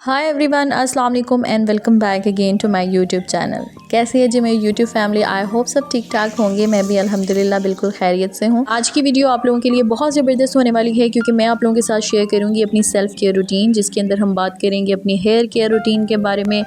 हाय everyone, अस्सलाम वालेकुम and welcome back again to my YouTube channel. कैसी है जी मेरी यूट्यूब फैमिली। आई होप सब ठीक ठाक होंगे। मैं भी अल्हम्दुलिल्लाह बिल्कुल खैरियत से हूँ। आज की वीडियो आप लोगों के लिए बहुत ज़बरदस्त होने वाली है क्योंकि मैं आप लोगों के साथ शेयर करूँगी अपनी सेल्फ केयर रूटीन, जिसके अंदर हम बात करेंगे अपनी हेयर केयर रूटीन के बारे में,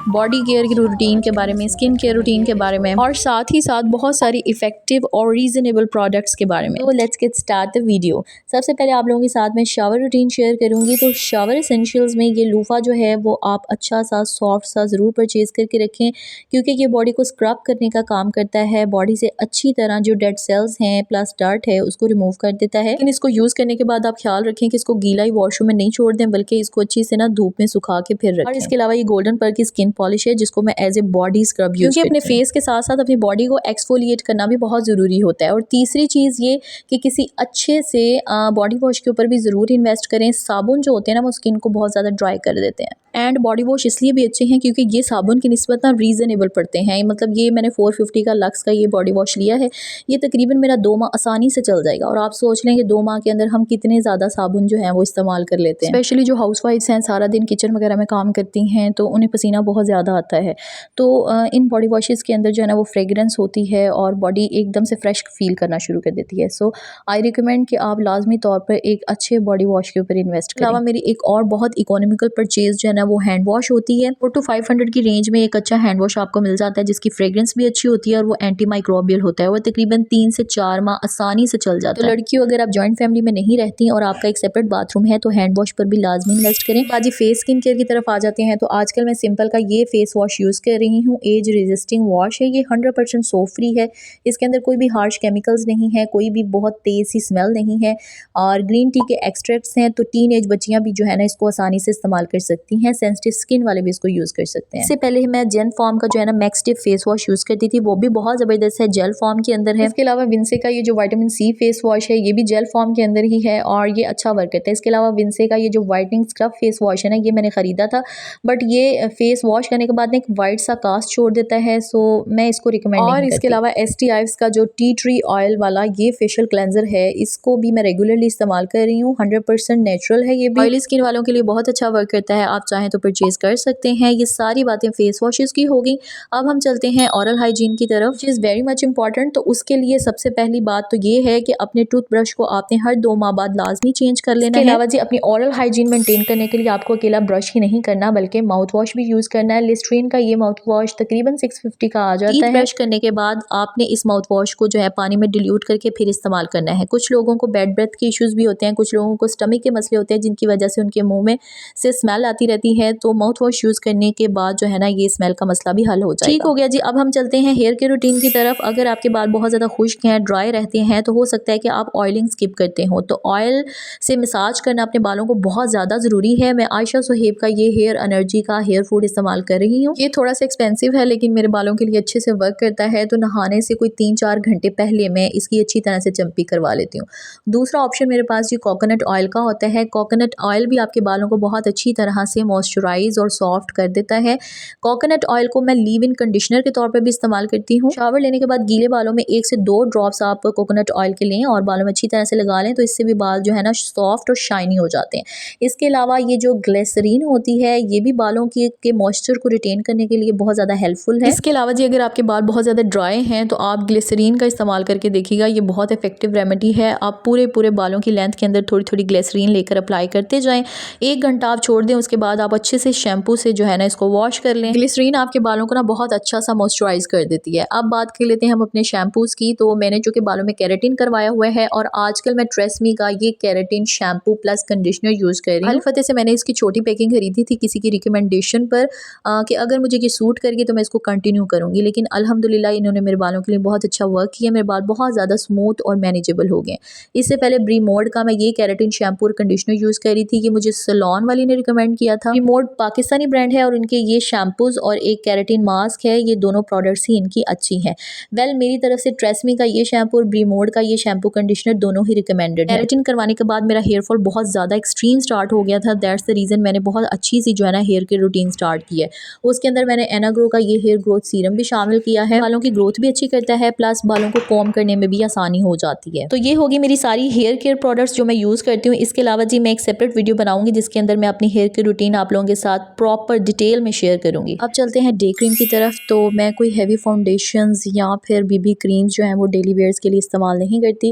बॉडी केयर की रूटीन के बारे में, स्किन केयर रूटीन के बारे में और साथ ही साथ बहुत सारी इफेक्टिव और रीज़नेबल प्रोडक्ट्स के बारे में। तो let's get start the video. सबसे पहले आप लोगों के साथ में शावर रूटीन शेयर करूँगी। तो शावर एसेंशियल्स में ये लूफा जो है वो आप अच्छा सा सॉफ्ट सा ज़रूर परचेज़ करके रखें क्योंकि ये बॉडी को स्क्रब करने का काम करता है। बॉडी से अच्छी तरह जो डेड सेल्स हैं प्लस डर्ट है उसको रिमूव कर देता है। लेकिन इसको यूज़ करने के बाद आप ख्याल रखें कि इसको गीला ही वॉशरूम में नहीं छोड़ दें, बल्कि इसको अच्छी से ना धूप में सुखा के फिर रखें। और इसके अलावा ये गोल्डन पर की स्किन पॉलिश है जिसको मैं as a body scrub use करती हूँ। अपने फेस के साथ साथ अपनी बॉडी को एक्सफोलिएट करना भी बहुत ज़रूरी होता है। और तीसरी चीज़ ये कि किसी अच्छे से बॉडी वॉश के ऊपर भी ज़रूर इन्वेस्ट करें। साबुन जो होते हैं ना वो स्किन को बहुत ज़्यादा ड्राई कर देते हैं। एंड बॉडी वॉश इसलिए भी अच्छे हैं क्योंकि ये साबुन की निस्बत ना रीज़नेबल पड़ते हैं। मतलब ये मैंने 450 का लक्स का ये बॉडी वॉश लिया है। ये तकरीबन मेरा 2 माह आसानी से चल जाएगा। और आप सोच लें कि 2 माह के अंदर हम कितने ज़्यादा साबुन जो है वो इस्तेमाल कर लेते हैं। स्पेशली जो हाउस वाइफ्स हैं, सारा दिन किचन वगैरह में काम करती हैं, तो उन्हें पसीना बहुत ज़्यादा आता है। तो इन बॉडी वॉशेज़ के अंदर जो है ना वो फ्रेगरेंस होती है और बॉडी एकदम से फ्रेश फील करना शुरू कर देती है। सो आई रिकमेंड कि आप लाजमी तौर पर एक अच्छे बॉडी वॉश के ऊपर इन्वेस्ट करें। अलावा मेरी एक और बहुत इकोनॉमिकल परचेज जो है ना वो हैंड वॉश होती है। 400 to 500 की रेंज में एक अच्छा हैंड वॉश आपको मिल जाता है जिसकी फ्रेग्रेंस भी अच्छी होती है और वो एंटी माइक्रोबियल होता है। वो तकरीबन 3 से 4 माह आसानी से चल जाता है। तो लड़कियों, अगर आप जॉइंट फैमिली में नहीं रहती और आपका एक सेपरेट बाथरूम है तो हैंड वॉश पर भी लाजमी इन्वेस्ट करें। बाजी फेस स्किन केयर की तरफ आ जाते हैं। तो आजकल मैं सिंपल का ये फेस वॉश यूज़ कर रही हूँ। एज रेजिस्टिंग वॉश है ये, 100% सोप फ्री है। इसके अंदर कोई भी हार्श केमिकल्स नहीं है, कोई भी बहुत तेज़ सी स्मेल नहीं है और ग्रीन टी के एक्सट्रैक्ट्स हैं। तो टीन एज बच्चियाँ भी जो है ना इसको आसानी से इस्तेमाल कर सकती हैं। सेंसिटिव स्किन वाले भी इसको यूज़ कर सकते हैं। इससे पहले मैं जेन फॉर्म का जो है ना मैक्सटिव फेस वॉश यूज़ करती थी, वो भी बहुत ज़बरदस्त है, जेल फॉर्म के अंदर है। इसके अलावा विंसे का ये जो विटामिन सी फेस वॉश है ये भी जेल फॉर्म के अंदर ही है और ये अच्छा वर्क करता है। इसके अलावा विंसे का ये जो वाइटनिंग स्क्रब फेस वॉश है ना ये मैंने ख़रीदा था, बट ये फेस वॉश करने के बाद ना एक वाइट सा कास्ट छोड़ देता है, सो मैं इसको रिकमेंड नहीं करती। और इसके अलावा STIves का जो टी ट्री ऑयल वाला ये फेशियल क्लेंजर है, इसको भी मैं रेगुलरली इस्तेमाल कर रही हूँ। 100% नेचुरल है ये भी। ऑयली स्किन वालों के लिए बहुत अच्छा वर्क करता है, आप चाहें तो परचेज कर सकते हैं। ये सारी बातें फेस वॉशेस की हो गई। अब हम चलते हैं ऑरल हाइजीन की तरफ, which is very much important. तो उसके लिए सबसे पहली बात तो ये है कि अपने टूथब्रश को आपने हर 2 माह बाद लाजमी चेंज कर लेना है। इसके अलावा जी अपनी ऑरल हाइजीन मेंटेन करने के लिए आपको अकेला ब्रश ही नहीं करना बल्कि माउथ वॉश भी यूज़ करना है। लिस्ट्रीन का ये माउथ वॉश तकरीबन 650 का आ जाता है। ब्रश करने के बाद आपने इस माउथ वॉश को जो है पानी में डिल्यूट करके फिर इस्तेमाल करना है। कुछ लोगों को बैड ब्रेथ के इश्यूज़ भी होते हैं, कुछ लोगों को स्टमक के मसले होते हैं जिनकी वजह से उनके मुंह में से स्मेल आती रहती है। तो माउथ वॉश यूज़ करने के बाद जो है ना ये स्मेल का मसला भी हल हो जाएगा। ठीक हो गया जी। अब हम चलते हैं हेयर के रूटीन की तरफ। अगर आपके बाल बहुत ज़्यादा खुश्क हैं, ड्राई रहते हैं, तो हो सकता है कि आप ऑयलिंग स्किप करते हो। तो ऑयल से मसाज करना अपने बालों को बहुत ज़्यादा ज़रूरी है। मैं आयशा सुहेब का ये हेयर एनर्जी का हेयर फूड इस्तेमाल कर रही हूँ। ये थोड़ा सा एक्सपेंसिव है लेकिन मेरे बालों के लिए अच्छे से वर्क करता है। तो नहाने से कोई 3-4 घंटे पहले मैं इसकी अच्छी तरह से चंपी करवा लेती हूँ। दूसरा ऑप्शन मेरे पास ये कोकोनट ऑयल का होता है। कोकोनट ऑयल भी आपके बालों को बहुत अच्छी तरह से मॉइस्चराइज और सॉफ्ट कर देता है। कोकोनट ऑयल को मैं लीव इन कंडीशनर के तौर पर भी इस्तेमाल करती हूँ। शावर लेने के बाद गीले बालों में 1 से 2 ड्रॉप्स आप कोकोनट ऑयल के लें और बालों में अच्छी तरह से लगा लें, तो इससे भी बाल जो है ना सॉफ्ट और शाइनी हो जाते हैं। इसके अलावा ये जो ग्लिसरीन होती है ये भी बालों के मॉइस्चर को रिटेन करने के लिए बहुत ज़्यादा हेल्पफुल है। इसके अलावा जी अगर आपके बाल बहुत ज़्यादा ड्राई हैं तो आप ग्लिसरीन का इस्तेमाल करके देखिएगा, ये बहुत इफेक्टिव रेमेडी है। आप पूरे बालों की लेंथ के अंदर थोड़ी थोड़ी ग्लिसरीन लेकर अप्लाई करते जाएँ। 1 घंटा आप छोड़ दें, उसके बाद आप अच्छे से शैम्पू से जो है ना इसको वॉश कर लें। ग्लिसरीन आपके बालों को ना बहुत अच्छा सा मॉइस्चराइज कर देती है। अब बात कर लेते हैं हम अपने शैम्पूज़ की। तो मैंने जो कि बालों में केराटिन करवाया हुआ है और आजकल मैं ट्रेसमी का ये keratin shampoo plus conditioner use कर रही हूँ। अलफते से मैंने इसकी छोटी पैकिंग खरीदी थी किसी की रिकमेंडेशन पर कि अगर मुझे ये सूट करेगी तो मैं इसको कंटिन्यू करूँगी। लेकिन अल्हम्दुलिल्लाह इन्होंने मेरे बालों के लिए बहुत अच्छा वर्क किया। मेरे बाल बहुत ज़्यादा स्मूथ और मैनेजेबल हो गए। इससे पहले ब्रीमोड का मैं ये केराटिन शैम्पू और कंडीशनर यूज़ कर रही थी। ये मुझे सैलॉन वाली ने रिकमेंड किया था। ब्रीमोड पाकिस्तानी ब्रांड है और इनके ये शैम्पूज़ और एक केराटिन मास्क है, ये दोनों प्रोडक्ट्स ही इनकी अच्छी हैं। वेल मेरी तरफ से ट्रेसमी का ये शैम्पू और ब्रीमोड का ये शैम्पू कंडीशनर दोनों ही रिकमेंडेड है। केराटिन करवाने के बाद मेरा हेयर फॉल बहुत ज़्यादा एक्सट्रीम स्टार्ट हो गया था। दैट्स द रीज़न मैंने बहुत अच्छी सी जो है ना हेयर की रूटीन स्टार्ट की है। उसके अंदर मैंने एनाग्रो का ये हेयर ग्रोथ सीरम भी शामिल किया है। बालों की ग्रोथ भी अच्छी करता है, प्लस बालों को कॉम्ब करने में भी आसानी हो जाती है। तो ये होगी मेरी सारी हेयर केयर प्रोडक्ट्स जो मैं यूज़ करती हूँ। इसके अलावा जी मैं एक सेपरेट वीडियो बनाऊंगी जिसके अंदर मैं अपनी हेयर की रूटीन आप आप लोगों के साथ प्रॉपर डिटेल में शेयर करूंगी। अब चलते हैं डे क्रीम की तरफ। तो मैं कोई हैवी फाउंडेशंस या फिर बीबी क्रीम्स जो हैं वो डेली वेयर्स के लिए इस्तेमाल नहीं करती।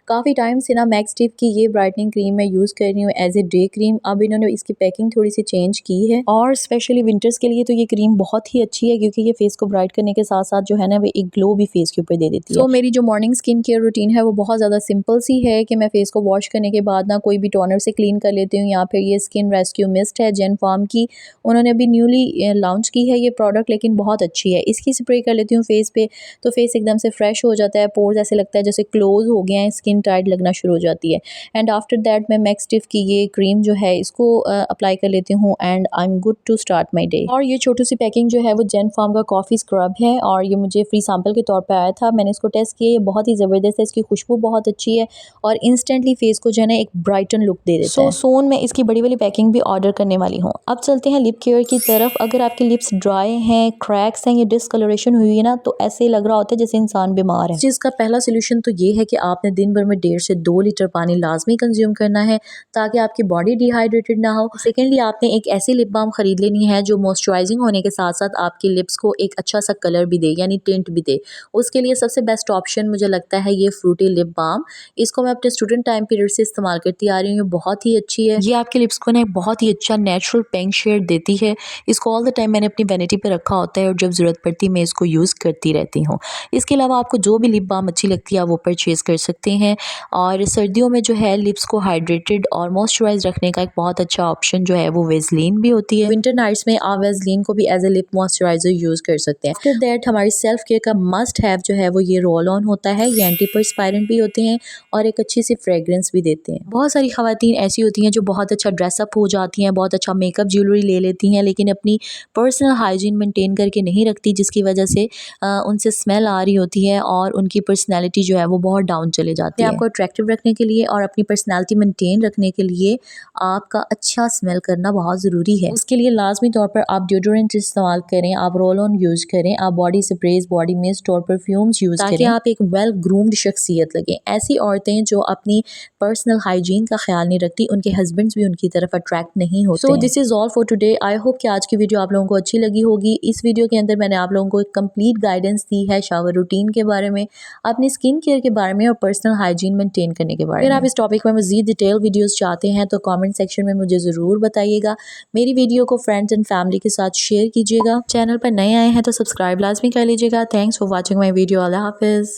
काफ़ी टाइम से ना मैक्स टिप की ये ब्राइटनिंग क्रीम मैं यूज़ कर रही हूँ एज ए डे क्रीम। अब इन्होंने इसकी पैकिंग थोड़ी सी चेंज की है और स्पेशली विंटर्स के लिए तो ये क्रीम बहुत ही अच्छी है, क्योंकि ये फेस को ब्राइट करने के साथ साथ जो है ना वो एक ग्लो भी फेस के ऊपर दे देती है। तो मेरी जो मॉर्निंग स्किन केयर रूटीन है वो बहुत ज़्यादा सिंपल सी है कि मैं फेस को वॉश करने के बाद ना कोई भी टोनर से क्लीन कर लेती हूँ, या फिर ये स्किन रेस्क्यू मिस्ट है जेन फार्म की, उन्होंने अभी न्यूली लॉन्च की है ये प्रोडक्ट, लेकिन बहुत अच्छी है। इसकी स्प्रे कर लेती हूँ फेस पे तो फेस एकदम से फ्रेश हो जाता है, पोर्स ऐसे लगता है जैसे क्लोज हो गए हैं, स्किन टाइट लगना शुरू हो जाती है। एंड आफ्टर दैट मैं मैक्स टिप की ये क्रीम जो है इसको अप्लाई कर लेती हूँ and I am good to start my day. और ये छोटी सी पैकिंग जो है वो जेन फार्म का कॉफ़ी स्क्रब है और ये मुझे फ्री सैम्पल के तौर पे आया था। मैंने इसको टेस्ट किया, ये बहुत ही ज़बरदस्त है, इसकी खुशबू बहुत अच्छी है और इंस्टेंटली फेस को जो है ना एक ब्राइटन लुक दे देता है। सोन मैं इसकी बड़ी वाली पैकिंग भी ऑर्डर करने वाली हूँ। अब चलते हैं लिप केयर की तरफ। अगर आपके लिप्स ड्राई हैं, क्रैक्स हैं या डिसकलरेशन हुई है ना, तो ऐसे लग रहा होता है जैसे इंसान बीमार है। जिसका पहला सोल्यूशन तो ये है कि आपने दिन भर में 1.5 से 2 लीटर पानी लाजमी कंज्यूम करना है ताकि आपकी बॉडी डिहाइड्रेटेड ना हो। सेकेंडली आपने एक ऐसी लिप बाम खरीद लेनी है जो मॉइस्चराइजिंग होने के साथ साथ आपके लिप्स को एक अच्छा सा कलर भी दे, यानी टिंट भी दे। उसके लिए सबसे बेस्ट ऑप्शन मुझे लगता है ये फ्रूटी लिप बाम। इसको मैं अपने स्टूडेंट टाइम पीरियड से इस्तेमाल करती आ रही हूँ, बहुत ही अच्छी है। ये आपके लिप्स को ना एक बहुत ही अच्छा नेचुरल पिंक शेड देती है। इसको ऑल द टाइम मैंने अपनी वैनिटी पे रखा होता है और जब ज़रूरत पड़ती है मैं इसको यूज़ करती रहती हूँ। इसके अलावा आपको जो भी लिप बाम अच्छी लगती है आप वो परचेज़ कर सकते हैं। और सर्दियों में जो है लिप्स को हाइड्रेटेड और मॉइस्चराइज रखने का एक बहुत अच्छा ऑप्शन जो है वो वेज़लिन भी होती है। विंटर नाइट्स में आप वेज़लिन को भी as a lip moisturiser use कर सकते हैं। आफ्टर दैट हमारी सेल्फ केयर का मस्ट हैव जो है वो ये रोल ऑन होता है। ये एंटी परस्पायरेंट भी होते हैं और एक अच्छी सी फ्रेग्रेंस भी देते हैं। बहुत सारी खवातीन ऐसी होती हैं जो बहुत अच्छा ड्रेसअप हो जाती हैं, बहुत अच्छा मेकअप ज्वेलरी ले लेती हैं, लेकिन अपनी पर्सनल हाइजीन मेंटेन करके नहीं रखती, जिसकी वजह से उनसे स्मेल आ रही होती है और उनकी पर्सनैलिटी जो है वो बहुत डाउन चले जाती है। आपको अट्रैक्टिव रखने के लिए और अपनी पर्सनैलिटी मेंटेन रखने के लिए आपका अच्छा स्मेल करना बहुत ज़रूरी है। उसके लिए लाजमी तौर पर आप डिओड्रेंट इस्तेमाल करें, आप रोल ऑन यूज़ करें, आप बॉडी स्प्रेज, बॉडी मिस्ट और परफ्यूम्स यूज़ करें ताकि आप एक वेल ग्रूम्ड शख्सियत लगें। ऐसी औरतें जो अपनी पर्सनल हाइजीन का ख्याल नहीं रखती, उनके हस्बैंड्स भी उनकी तरफ अट्रैक्ट नहीं होते। So this is all for today. I hope कि आज की वीडियो आप लोगों को अच्छी लगी होगी। इस वीडियो के अंदर मैंने आप लोगों को एक कंप्लीट गाइडेंस दी है शावर रूटीन के बारे में, अपनी स्किन केयर के बारे में और पर्सनल हाइजीन मेंटेन करने के बारे में। अगर आप इस टॉपिक में मज़ीद डिटेल वीडियोस चाहते हैं तो कमेंट सेक्शन में मुझे ज़रूर बताइएगा। मेरी वीडियो को फ्रेंड्स एंड फैमिली के साथ शेयर कीजिएगा। चैनल पर नए आए हैं तो सब्सक्राइब लाजमी कर लीजिएगा। Thanks for watching my video. अल्लाह हाफिज़।